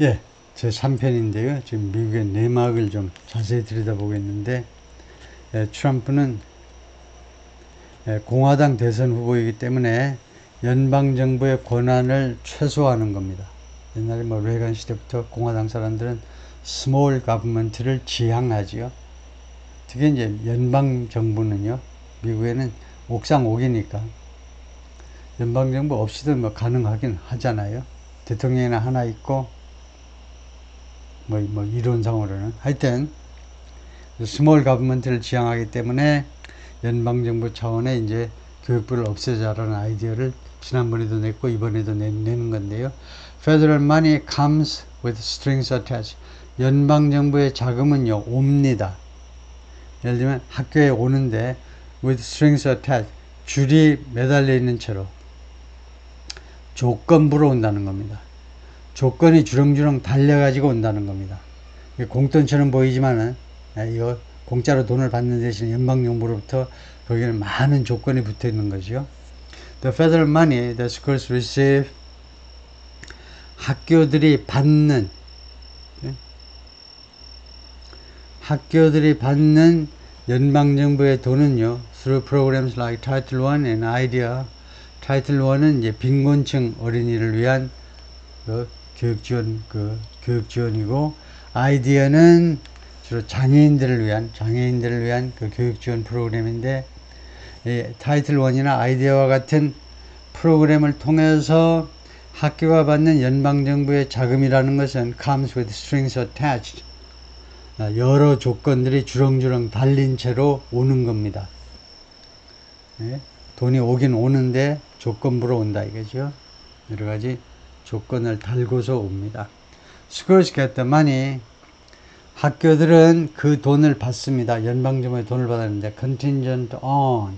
예, 제 3편인데요. 지금 미국의 내막을 좀 자세히 들여다보겠는데, 트럼프는 공화당 대선 후보이기 때문에 연방정부의 권한을 최소화하는 겁니다. 옛날에 뭐 레이건 시대부터 공화당 사람들은 스몰 가버먼트를 지향하지요. 특히 이제 연방정부는요, 미국에는 옥상 옥이니까 연방정부 없이도 뭐 가능하긴 하잖아요. 대통령이나 하나 있고, 뭐 이론상으로는. 하여튼, 스몰 가버먼트를 지향하기 때문에 연방정부 차원의 이제 교육부를 없애자라는 아이디어를 지난번에도 냈고 이번에도 내는 건데요. Federal money comes with strings attached. 연방정부의 자금은요, 옵니다. 예를 들면 학교에 오는데 with strings attached. 줄이 매달려 있는 채로 조건부로 온다는 겁니다. 조건이 주렁주렁 달려가지고 온다는 겁니다. 공돈처럼 보이지만은 이거 공짜로 돈을 받는 대신 연방정부로부터 거기는 많은 조건이 붙어 있는 거죠. The federal money that schools receive, 학교들이 받는 연방정부의 돈은요, through programs like Title I and IDEA. Title I는 이제 빈곤층 어린이를 위한 교육 지원이고, IDEA는 주로 장애인들을 위한 그 교육 지원 프로그램인데, 타이틀 1이나 아이디어와 같은 프로그램을 통해서 학교가 받는 연방정부의 자금이라는 것은 comes with strings attached. 여러 조건들이 주렁주렁 달린 채로 오는 겁니다. 돈이 오긴 오는데 조건부로 온다 이거죠. 여러 가지 조건을 달고서 옵니다. Schools get the money. 학교들은 그 돈을 받습니다. 연방정부의 돈을 받았는데 contingent on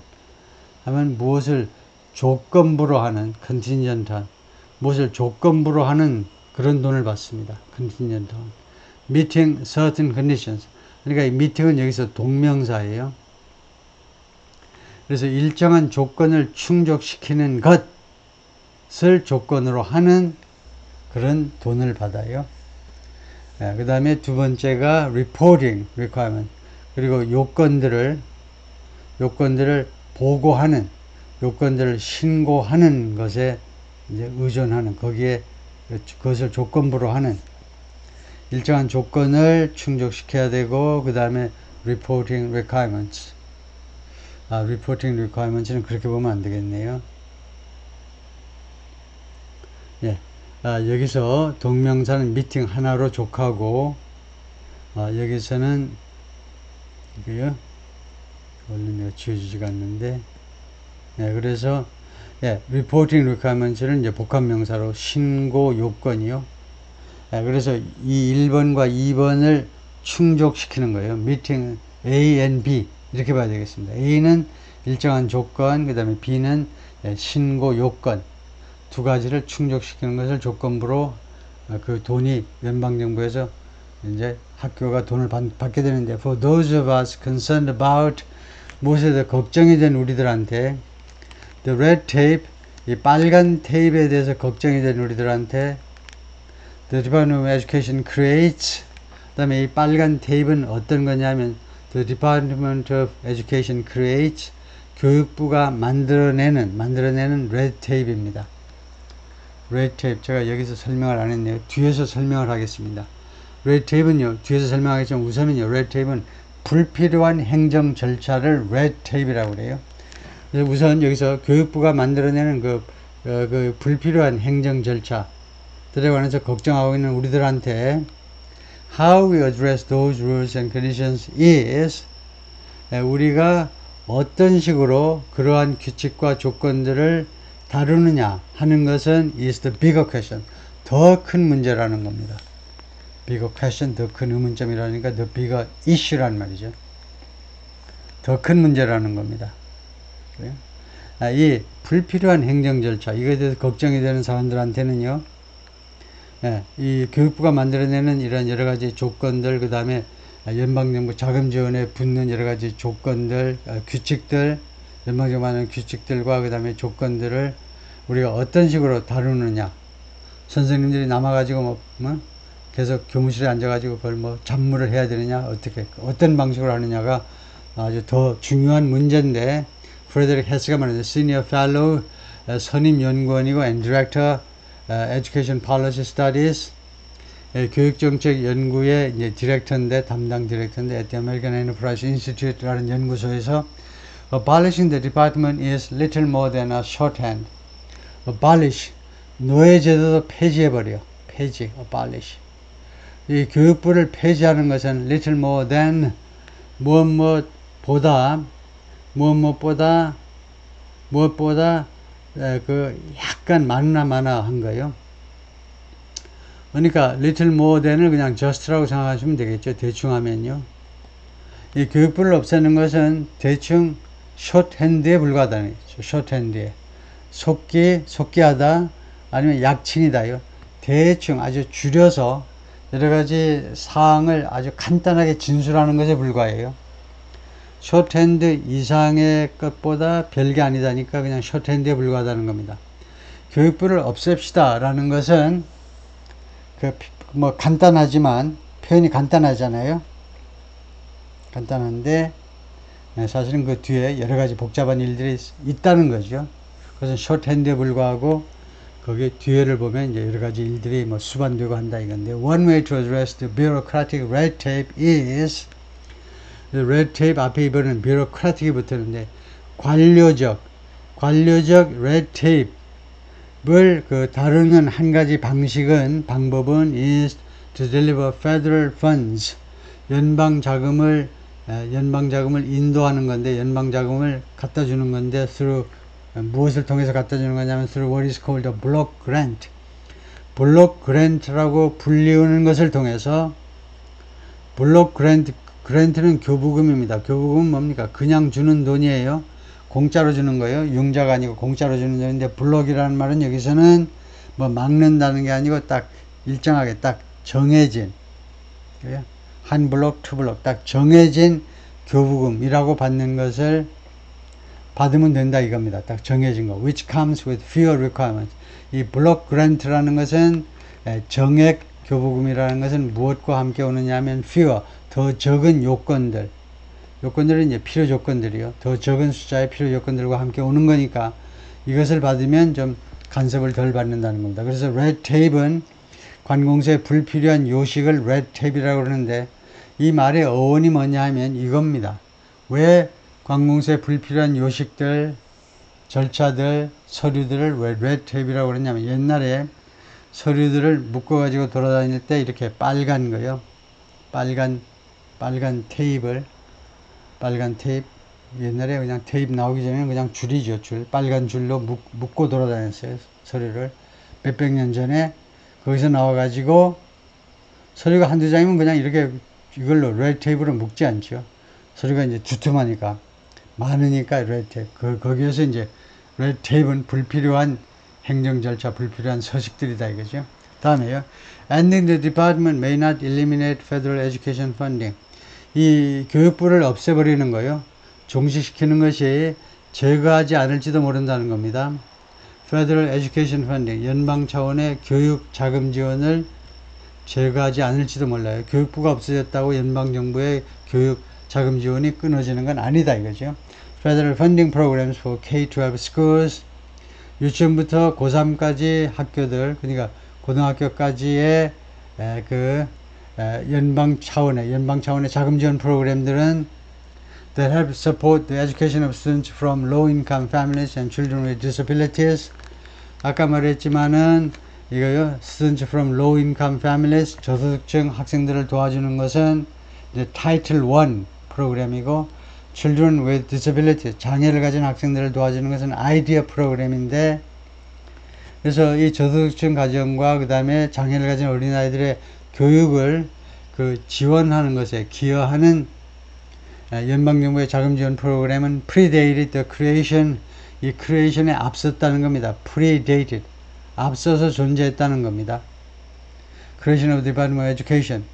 하면 무엇을 조건부로 하는 contingent on, 무엇을 조건부로 하는 그런 돈을 받습니다. contingent on meeting certain conditions. 그러니까 이 meeting은 여기서 동명사예요. 그래서 일정한 조건을 충족시키는 것을 조건으로 하는 그런 돈을 받아요. 그 다음에 두 번째가 reporting requirement. 그리고 요건들을 보고하는, 요건들을 신고하는 것에 이제 의존하는, 거기에 그것을 조건부로 하는 일정한 조건을 충족시켜야 되고, 그 다음에 reporting requirements. reporting requirements는 그렇게 보면 안 되겠네요. 예. 여기서 동명사는 미팅 하나로 족하고, 여기서는 이거요. 원래 내가 지워지지가 않는데, 그래서 reporting requirements는 이제 복합명사로 신고 요건이요. 그래서 이 1번과 2번을 충족시키는 거예요. meeting A and B 이렇게 봐야 되겠습니다. A는 일정한 조건, 그 다음에 B는 신고 요건. 두 가지를 충족시키는 것을 조건부로 그 돈이 연방정부에서 이제 학교가 돈을 받게 되는데, for those of us concerned about, 무엇에 대해 걱정이 된 우리들한테, the red tape, 이 빨간 테이프에 대해서 걱정이 된 우리들한테 the Department of Education creates, 그 다음에 이 빨간 테이프는 어떤 거냐면 the Department of Education creates, 교육부가 만들어내는 red tape입니다. red tape, 제가 여기서 설명을 안 했네요. 뒤에서 설명을 하겠습니다. red tape는요, 뒤에서 설명하겠지만 우선은요, red tape는 불필요한 행정 절차를 red tape이라고 그래요. 그래서 우선 여기서 교육부가 만들어내는 그 불필요한 행정 절차들에 관해서 걱정하고 있는 우리들한테 how we address those rules and conditions is, 우리가 어떤 식으로 그러한 규칙과 조건들을 다루느냐 하는 것은 is the bigger question. 더 큰 문제라는 겁니다. bigger question, 더 큰 의문점이라니까 the bigger issue란 말이죠. 더 큰 문제라는 겁니다. 그래요? 이 불필요한 행정 절차, 이거에 대해서 걱정이 되는 사람들한테는요, 이 교육부가 만들어내는 이런 여러 가지 조건들, 그 다음에 연방정부 자금 지원에 붙는 여러 가지 조건들, 규칙들, 연방정부 하는 규칙들과 그 다음에 조건들을 우리가 어떤 식으로 다루느냐. 선생님들이 남아가지고 계속 교무실에 앉아가지고 그걸 뭐 잡무를 해야 되느냐, 어떤 방식으로 하느냐가 아주 더 중요한 문제인데, 프레데릭 헤스가 말하는 Senior Fellow, 선임 연구원이고 and Director, Education Policy Studies, 교육정책 연구의 이제 디렉터인데, 담당 디렉터인데, at the American Enterprise Institute라는 연구소에서 abolishing the department is little more than a shorthand. abolish, 노예제도도 폐지해버려. 폐지, abolish. 이 교육부를 폐지하는 것은 little more than 무엇보다 그 약간 많아한 거예요. 그러니까 little more than을 그냥 just라고 생각하시면 되겠죠. 대충 하면요. 이 교육부를 없애는 것은 대충 shorthand에 불과하다는 거죠. shorthand에. 속기하다 아니면 약칭이다요. 대충 아주 줄여서 여러 가지 사항을 아주 간단하게 진술하는 것에 불과해요. shorthand 이상의 것보다 별게 아니다니까 그냥 shorthand에 불과하다는 겁니다. 교육부를 없앱시다 라는 것은 뭐 간단하지만 표현이 간단하잖아요. 간단한데 사실은 그 뒤에 여러 가지 복잡한 일들이 있다는 거죠. 그래서 shorthand에 불과하고 거기 뒤에를 보면 이제 여러 가지 일들이 뭐 수반되고 한다 이건데, one way to address the bureaucratic red tape is, red tape 앞에 이번엔 bureaucratic이 붙었는데 관료적 red tape을 다루는 한 가지 방법은 is to deliver federal funds, 연방 자금을 인도하는 건데, 연방 자금을 갖다 주는 건데, through 무엇을 통해서 갖다 주는 거냐면 through what is called a block grant. 블록 그랜트라고 불리우는 것을 통해서, 블록 그랜트는 교부금입니다. 교부금은 뭡니까? 그냥 주는 돈이에요. 공짜로 주는 거예요. 융자가 아니고 공짜로 주는 돈인데, 블록이라는 말은 여기서는 뭐 막는다는 게 아니고 딱 일정하게 딱 정해진, 한 블록, 투 블록 딱 정해진 교부금이라고 받는 것을 받으면 된다 이겁니다. 딱 정해진 거. which comes with fewer requirements. 이 블록 그랜트라는 것은 정액 교부금이라는 것은 무엇과 함께 오느냐 하면 fewer, 더 적은 요건들은 이제 필요 조건들이요. 더 적은 숫자의 필요 조건들과 함께 오는 거니까 이것을 받으면 좀 간섭을 덜 받는다는 겁니다. 그래서 red tape은 관공서의 불필요한 요식을 red tape이라고 그러는데, 이 말의 어원이 뭐냐 하면 이겁니다. 왜 관공서의 불필요한 요식들, 절차들, 서류들을 왜 red tape이라고 그러냐면, 옛날에 서류들을 묶어가지고 돌아다닐 때 이렇게 빨간 거요. 빨간 테이프. 옛날에 그냥 테이프 나오기 전에 그냥 줄이죠, 줄. 빨간 줄로 묶고 돌아다녔어요, 서류를. 몇백 년 전에 거기서 나와가지고 서류가 한두 장이면 그냥 이렇게 이걸로 red tape로 묶지 않죠. 서류가 이제 두툼하니까. 많으니까 red tape. 거기에서 이제 red tape은 불필요한 행정 절차, 불필요한 서식들이다 이거죠. 다음에요. Ending the department may not eliminate federal education funding. 이 교육부를 없애버리는 거요. 종식시키는 것이 제거하지 않을지도 모른다는 겁니다. Federal Education Funding, 연방 차원의 교육 자금 지원을 제거하지 않을지도 몰라요. 교육부가 없어졌다고 연방정부의 교육 자금 지원이 끊어지는 건 아니다 이거죠. Federal Funding Programs for K-12 Schools, 유치원부터 고3까지 학교들, 그러니까 고등학교까지의 연방 차원의 자금 지원 프로그램들은 that help support the education of students from low-income families and children with disabilities. 아까 말했지만은 이거요, students from low-income families, 저소득층 학생들을 도와주는 것은 이제 Title I 프로그램이고, children with disabilities, 장애를 가진 학생들을 도와주는 것은 IDEA 프로그램인데, 그래서 이 저소득층 가정과 그 다음에 장애를 가진 어린아이들의 교육을 지원하는 것에 기여하는 연방정부의 자금 지원 프로그램은 predated the creation, 이 creation에 앞섰다는 겁니다. predated, 앞서서 존재했다는 겁니다. creation of the Department of Education,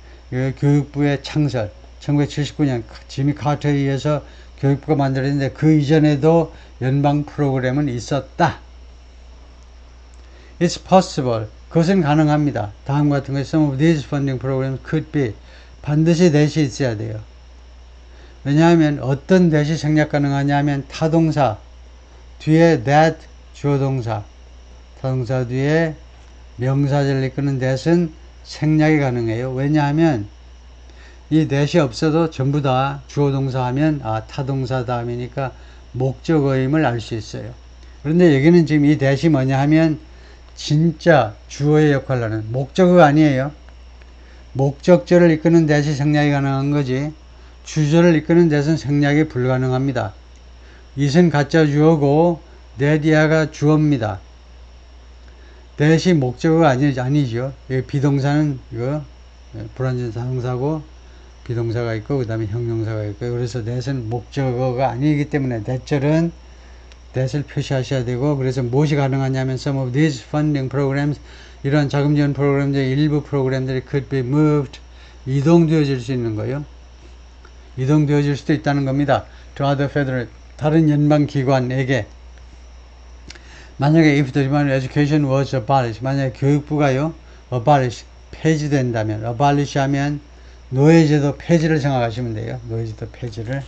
교육부의 창설, 1979년 지미 카터에 의해서 교육부가 만들어졌는데 그 이전에도 연방 프로그램은 있었다. It's possible 그것은 가능합니다. 다음 같은 것이 some of these funding programs could be 반드시 that이 있어야 돼요. 왜냐하면 어떤 that이 생략 가능하냐면 타동사 뒤에 that 주어동사 타동사 뒤에 명사절을 이끄는 that은 생략이 가능해요. 왜냐하면 이 that이 없어도 전부 다 주어동사 하면 타동사 다음이니까 목적어임을 알 수 있어요. 그런데 여기는 지금 이 that이 뭐냐 하면 진짜 주어의 역할을 하는 목적어가 아니에요. 목적절을 이끄는 that이 생략이 가능한 거지 주절을 이끄는 that은 생략이 불가능합니다. it은 가짜 주어고 that 이하가 주어입니다. that이 목적어가 아니죠. 여기 비동사는 이거 불완전 사동사고 비동사가 있고 그 다음에 형용사가 있고 그래서 that은 목적어가 아니기 때문에 that절은 that을 표시하셔야 되고 그래서 무엇이 가능하냐면 some of these funding programs 이런 자금 지원 프로그램들의 일부 프로그램들이 could be moved 이동되어질 수 있는 거예요. 이동되어질 수도 있다는 겁니다. to other federal 다른 연방기관에게 만약에 if the Department of Education was abolished 만약에 교육부가요 abolish 폐지된다면 abolish 하면 노예제도 폐지를 생각하시면 돼요. 노예제도 폐지를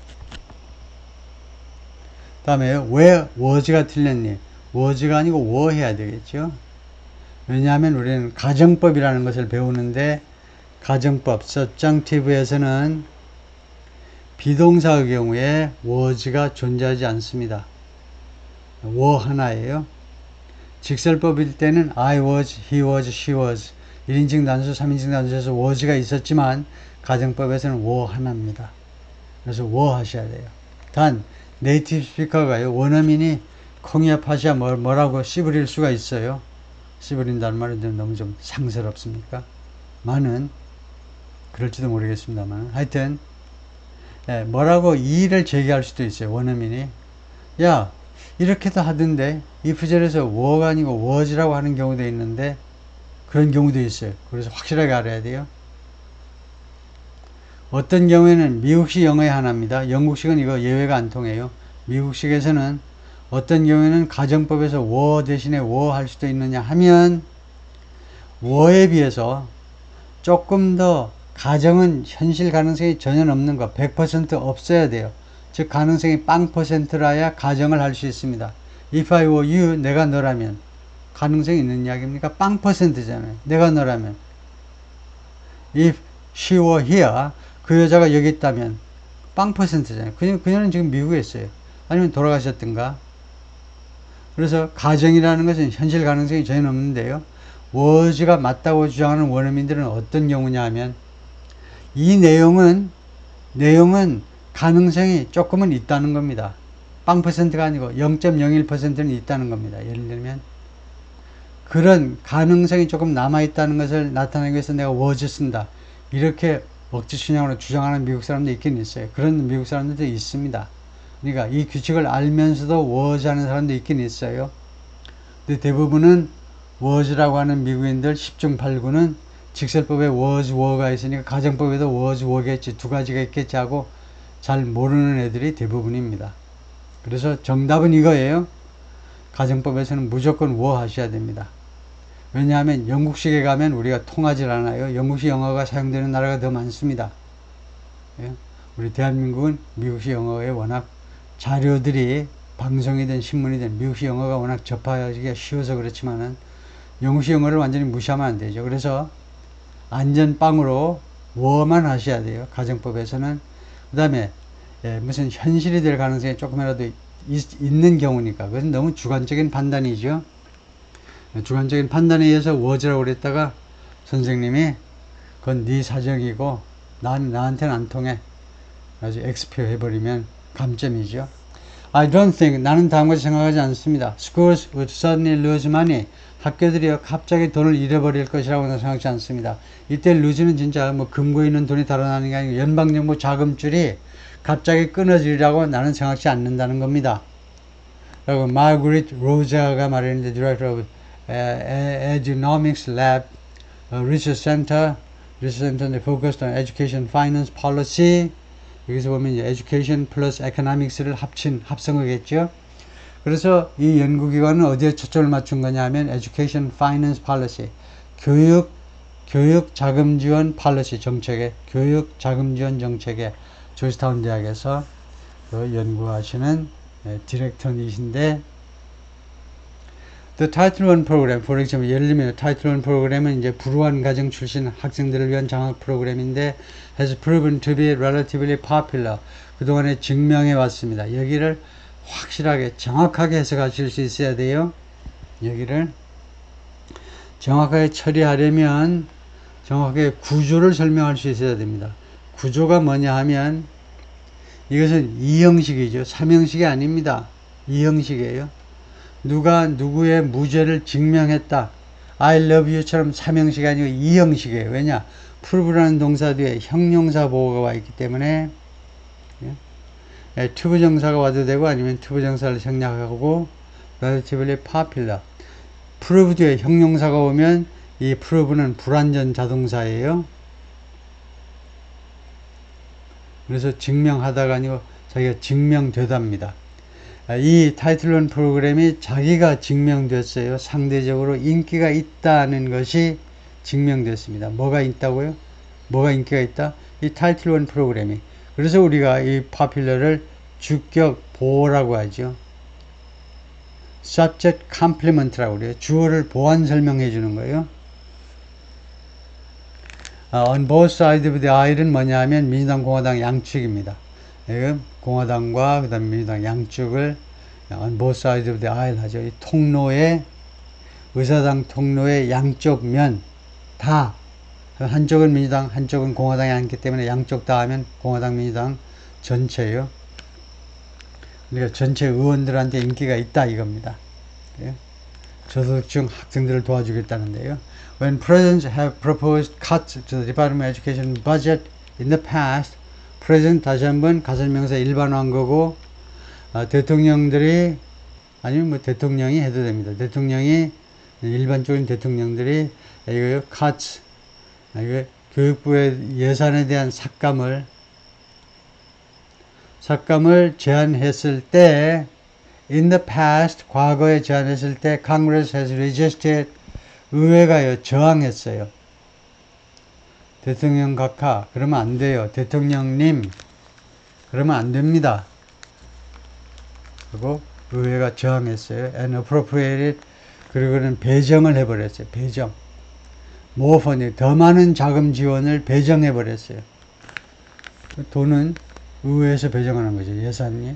다음에 왜 was가 틀렸니? was가 아니고 were 해야 되겠죠. 왜냐하면 우리는 가정법이라는 것을 배우는데 가정법 subjunctive에서는 비동사의 경우에 was가 존재하지 않습니다. were 하나예요. 직설법일 때는 I was, he was, she was 1인칭 단수, 3인칭 단수에서 was가 있었지만 가정법에서는 were 하나입니다. 그래서 were 하셔야 돼요. 단 네이티브 스피커가요 원어민이 콩이야 파시야 뭐라고 씨부릴 수가 있어요. 씨부린다는 말은 너무 좀 상스럽습니까? 많은 그럴지도 모르겠습니다만 하여튼 뭐라고 이의를 제기할 수도 있어요. 원어민이 야 이렇게도 하던데 이 부절에서 were가 아니고 was라고 하는 경우도 있는데 그런 경우도 있어요. 그래서 확실하게 알아야 돼요. 어떤 경우에는 미국식 영어의 하나입니다. 영국식은 이거 예외가 안 통해요. 미국식에서는 어떤 경우에는 가정법에서 were 대신에 were 할 수도 있느냐 하면 were에 비해서 조금 더 가정은 현실 가능성이 전혀 없는 거 100% 없어야 돼요. 즉 가능성이 0%라야 가정을 할 수 있습니다. If I were you 내가 너라면 가능성이 있는 이야기입니까? 0%잖아요. 내가 너라면 If she were here 그 여자가 여기 있다면 0%잖아요. 그녀는 지금 미국에 있어요. 아니면 돌아가셨던가. 그래서 가정이라는 것은 현실 가능성이 전혀 없는데요. was가 맞다고 주장하는 원어민들은 어떤 경우냐 하면 이 내용은 가능성이 조금은 있다는 겁니다. 0%가 아니고 0.01%는 있다는 겁니다. 예를 들면 그런 가능성이 조금 남아있다는 것을 나타내기 위해서 내가 was 쓴다. 이렇게 억지 순양으로 주장하는 미국 사람도 있긴 있어요. 그런 미국 사람들도 있습니다. 그러니까 이 규칙을 알면서도 was 하는 사람도 있긴 있어요. 근데 대부분은 was라고 하는 미국인들 10중 8구는 직설법에 was, were가 있으니까 가정법에도 was, were겠지 두 가지가 있겠지 하고 잘 모르는 애들이 대부분입니다. 그래서 정답은 이거예요. 가정법에서는 무조건 were 하셔야 됩니다. 왜냐하면 영국식에 가면 우리가 통하질 않아요. 영국식 영어가 사용되는 나라가 더 많습니다. 예? 우리 대한민국은 미국식 영어에 워낙 자료들이 방송이든 신문이든 미국식 영어가 워낙 접하기가 쉬워서 그렇지만은 영국식 영어를 완전히 무시하면 안 되죠. 그래서 안전빵으로 were만 하셔야 돼요. 가정법에서는. 그 다음에 무슨 현실이 될 가능성이 조금이라도 있는 경우니까 그것은 너무 주관적인 판단이죠. 주관적인 판단에 의해서 was라고 그랬다가 선생님이 그건 네 사정이고 나한테는 안 통해 아주 X표 해버리면 감점이죠. I don't think 나는 다음 것을 생각하지 않습니다. Schools would suddenly lose money 학교들이요 갑자기 돈을 잃어버릴 것이라고는 생각하지 않습니다. 이때 lose는 진짜 뭐 금고에 있는 돈이 달아나는 게 아니고 연방정부 자금줄이 갑자기 끊어지리라고 나는 생각지 않는다는 겁니다. 그리고 Margaret Rosa가 말했는데 Director of Edunomics Lab Research Center focused on Education Finance Policy 여기서 보면 이제 Education plus Economics를 합성어겠죠. 그래서 이 연구기관은 어디에 초점을 맞춘 거냐 하면 Education Finance Policy 교육 자금 지원 팔러시 정책에, 교육 자금 지원 정책에 조지타운 대학에서 그 연구하시는 디렉터이신데, The Title I 프로그램, for example, 예를 들면 Title I 프로그램은 이제 불우한 가정 출신 학생들을 위한 장학 프로그램인데 has proven to be relatively popular. 그동안에 증명해 왔습니다. 여기를 확실하게 정확하게 해석하실 수 있어야 돼요. 여기를 정확하게 처리하려면 정확하게 구조를 설명할 수 있어야 됩니다. 구조가 뭐냐 하면 이것은 이형식이죠. 삼형식이 아닙니다. 이형식이에요. 누가 누구의 무죄를 증명했다. I love you처럼 삼형식이 아니고 이형식이에요. 왜냐? prove라는 동사 뒤에 형용사 보호가 와 있기 때문에 투부정사가 와도 되고 아니면 투부정사를 생략하고 relatively popular. prove 뒤에 형용사가 오면 이 prove는 불완전 자동사예요. 그래서 증명하다가 아니고 자기가 증명되답니다. 이 타이틀 1 프로그램이 자기가 증명됐어요. 상대적으로 인기가 있다는 것이 증명됐습니다. 뭐가 있다고요? 뭐가 인기가 있다? 이 타이틀 1 프로그램이. 그래서 우리가 이 popular를 주격 보호라고 하죠. subject complement라고 그래요. 주어를 보완 설명해 주는 거예요. on both sides of the aisle은 뭐냐 하면 민주당 공화당 양측입니다. 공화당과 그 다음에 민주당 양쪽을 on both sides of the aisle 하죠. 이 통로의 의사당 통로의 양쪽 면 다, 한쪽은 민주당 한쪽은 공화당이 앉기 때문에 양쪽 다 하면 공화당 민주당 전체예요. 그러니까 전체 의원들한테 인기가 있다 이겁니다. 저소득층 학생들을 도와주겠다는데요. When presidents have proposed cuts to the Department of Education budget in the past, president 다시 한번 가설명사 일반화한 거고, 대통령들이 아니면 뭐 대통령이 해도 됩니다. 대통령이 일반적인 대통령들이 이거 cuts, 이거 교육부의 예산에 대한 삭감을 제안했을 때, in the past, 과거에 제안했을 때, Congress has resisted, 의회가요, 저항했어요. 대통령 각하, 그러면 안 돼요. 대통령님, 그러면 안 됩니다. 그리고 의회가 저항했어요. and appropriated, 그리고는 배정을 해버렸어요. 배정. more funding, 더 많은 자금 지원을 배정해버렸어요. 돈은 의회에서 배정하는 거죠. 예산이.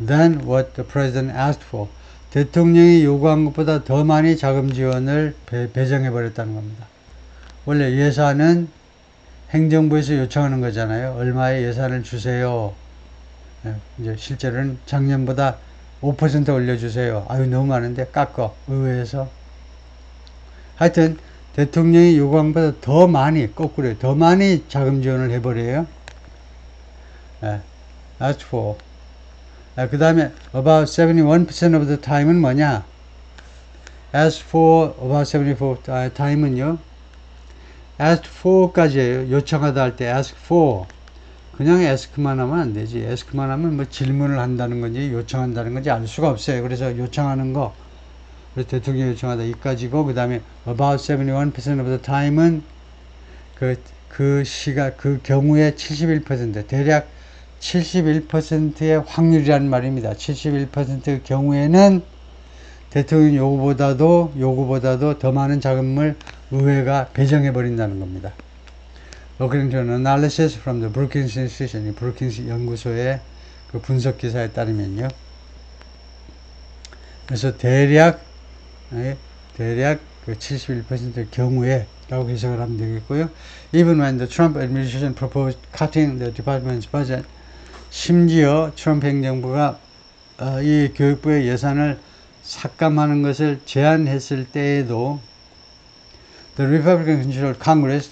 Than what the president asked for. 대통령이 요구한 것보다 더 많이 자금 지원을 배정해 버렸다는 겁니다. 원래 예산은 행정부에서 요청하는 거잖아요. 얼마의 예산을 주세요. 이제 실제로는 작년보다 5% 올려주세요. 아유 너무 많은데 깎어. 의회에서. 하여튼 대통령이 요구한 것보다 더 많이, 거꾸로 더 많이 자금 지원을 해버려요. asked for. 그 다음에 about 71% of the time은 뭐냐? asked for about 74 time은요. asked for까지예요. 요청하다 할 때 ask for. 그냥 ask만 하면 안 되지. ask만 하면 뭐 질문을 한다는 건지 요청한다는 건지 알 수가 없어요. 그래서 요청하는 거. 그래서 대통령이 요청하다 이까지고, 그 다음에 about 71% of the time은 그 경우에 71%, 대략 71%의 확률이라는 말입니다. 71%의 경우에는 대통령 요구보다도 더 많은 자금을 의회가 배정해 버린다는 겁니다. According to an analysis from the Brookings Institution, 이 브루킹스 연구소의 그 분석 기사에 따르면요. 그래서 대략 그 71%의 경우에 라고 해석을 하면 되겠고요. Even when the Trump administration proposed cutting the department's budget, 심지어 트럼프 행정부가 이 교육부의 예산을 삭감하는 것을 제안했을 때에도 the Republican controlled Congress,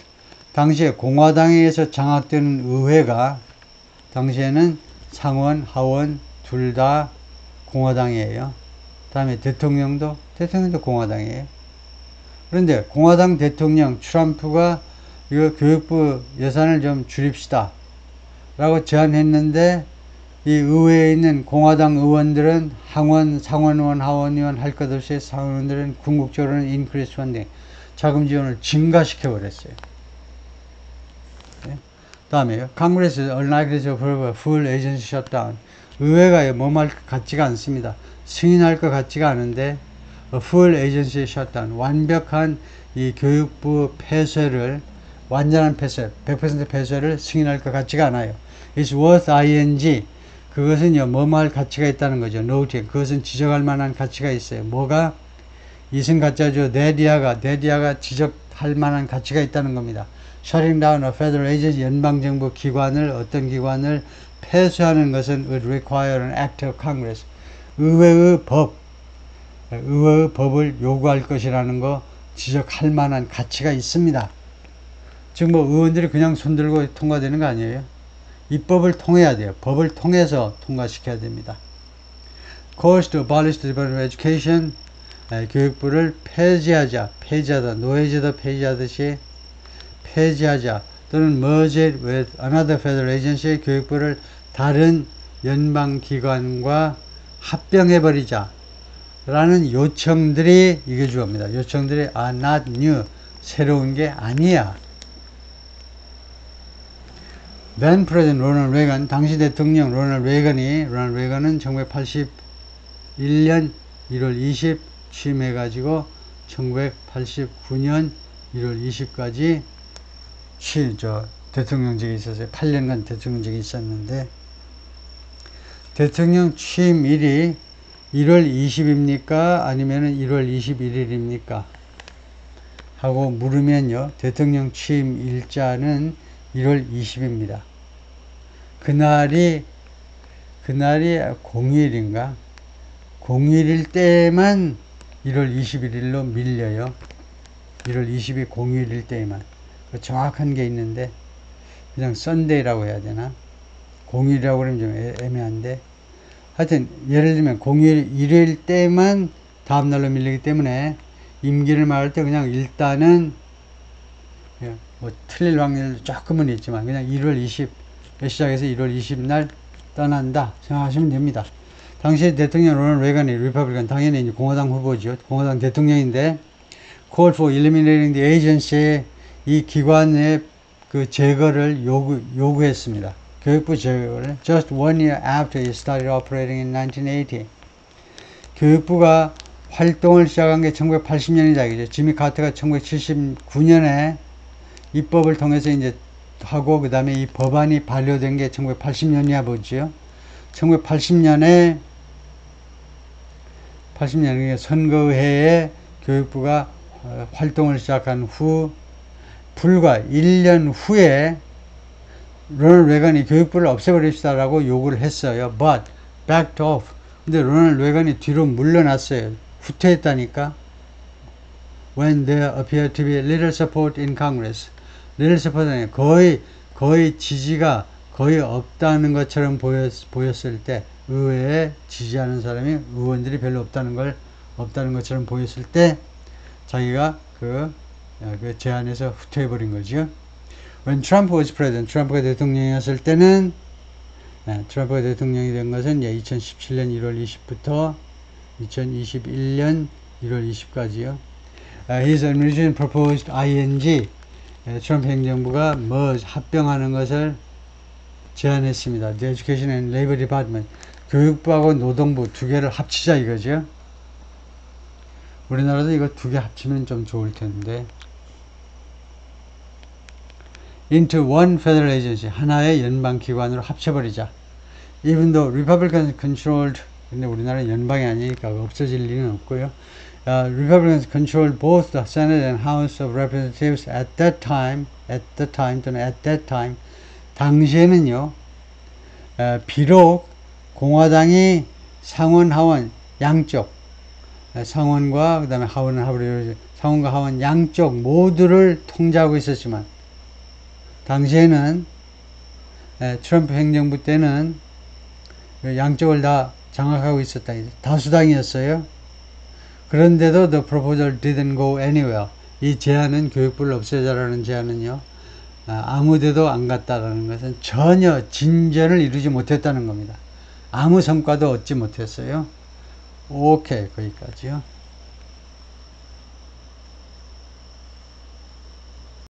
당시에 공화당에 의해서 장악되는 의회가, 당시에는 상원, 하원 둘 다 공화당이에요. 다음에 대통령도 공화당이에요. 그런데 공화당 대통령 트럼프가 이거 교육부 예산을 좀 줄입시다 라고 제안했는데, 이 의회에 있는 공화당 의원들은 상원 의원, 하원 의원 할 것 없이 상원의원들은 궁극적으로는 increase funding, 자금 지원을 증가시켜 버렸어요. 네. 다음에요. Congress is unlikely to approve a full agency shutdown. 의회가 뭐할 것 같지가 않습니다. 승인할 것 같지가 않은데 a full agency shutdown, 완벽한 이 교육부 폐쇄를, 완전한 폐쇄, 100% 폐쇄를 승인할 것 같지가 않아요. It's worth ing. 그것은요, 뭐할 가치가 있다는 거죠. note. 그것은 지적할 만한 가치가 있어요. 뭐가? 이승 가짜죠. 네디아가 지적할 만한 가치가 있다는 겁니다. Shutting down a federal agency, 연방정부 기관을, 어떤 기관을 폐쇄하는 것은 would require an act of Congress. 의회의 법을 요구할 것이라는 거 지적할 만한 가치가 있습니다. 즉 뭐 의원들이 그냥 손들고 통과되는 거 아니에요. 입법을 통해야 돼요. 법을 통해서 통과시켜야 됩니다. Calls to abolish the Department of Education. 교육부를 폐지하다, 노예제도 폐지하듯이 폐지하자, 또는 merge it with another federal agency, 교육부를 다른 연방기관과 합병해버리자 라는 요청들이, 이게 주어입니다. 요청들이 are not new, 새로운 게 아니야. Then President Ronald Reagan, 당시 대통령 로널드 레이건은 1981년 1월 20 취임해가지고 1989년 1월 20까지 대통령직에 있었어요. 8년간 대통령직에 있었는데, 대통령 취임일이 1월 20입니까? 아니면 1월 21일입니까? 하고 물으면요, 대통령 취임 일자는 1월 20입니다. 그날이 공휴일인가? 공휴일일 때만 1월 21일로 밀려요. 1월 20일 공휴일일 때만. 정확한 게 있는데, 그냥 썬데이라고 해야 되나? 공휴일이라고 그러면 좀 애매한데, 하여튼 예를 들면 공휴일 일요일 때만 다음날로 밀리기 때문에 임기를 말할 때 그냥 일단은 뭐 틀릴 확률도 조금은 있지만 그냥 1월 20에 시작해서 1월 20날 떠난다 생각하시면 됩니다. 당시 대통령 로널드 레이건이 리퍼블리칸, 당연히 이제 공화당 후보죠. 공화당 대통령인데 call for eliminating the agency, 이 기관의 그 제거를 요구했습니다. 교육부 제거를 just 1 year after it started operating in 1980. 교육부가 활동을 시작한 게 1980년이다. 이죠. 지미 카터가 1979년에 입법을 통해서 이제 하고, 그 다음에 이 법안이 반려된 게 1980년이야 보죠. 1980년에 선거해에 교육부가 활동을 시작한 후 불과 1년 후에 로널드 레이건이 교육부를 없애버립시다라고 요구를 했어요. But backed off. 근데 로널드 레이건이 뒤로 물러났어요. 후퇴했다니까. When there appeared to be little support in Congress. little support 아니에요. 거의 지지가 거의 없다는 것처럼 보였을 때, 의회에 지지하는 사람이, 의원들이 별로 없다는 것처럼 보였을 때, 자기가 그 제안에서 후퇴해버린 거죠. When Trump was president, 트럼프가 대통령이었을 때는, 트럼프가 대통령이 된 것은 2017년 1월 20부터 2021년 1월 20까지요. His administration proposed ING, 트럼프 행정부가 합병하는 것을 제안했습니다. The Education and Labor Department, 교육부하고 노동부 두 개를 합치자 이거죠. 우리나라도 이거 두 개 합치면 좀 좋을 텐데. into one federal agency, 하나의 연방기관으로 합쳐버리자. Even though Republicans controlled, 근데 우리나라는 연방이 아니니까 없어질 리는 없고요. Republicans controlled both the Senate and House of Representatives at that time, 또는 at that time, 당시에는요, 비록 공화당이 상원, 하원, 양쪽, 상원과 그 다음에 상원과 하원 양쪽 모두를 통제하고 있었지만, 당시에는 트럼프 행정부 때는 양쪽을 다 장악하고 있었다. 다수당이었어요. 그런데도 the proposal didn't go anywhere. 이 제안은, 교육부를 없애자라는 제안은요, 아무데도 안 갔다라는 것은 전혀 진전을 이루지 못했다는 겁니다. 아무 성과도 얻지 못했어요. 오케이, 거기까지요.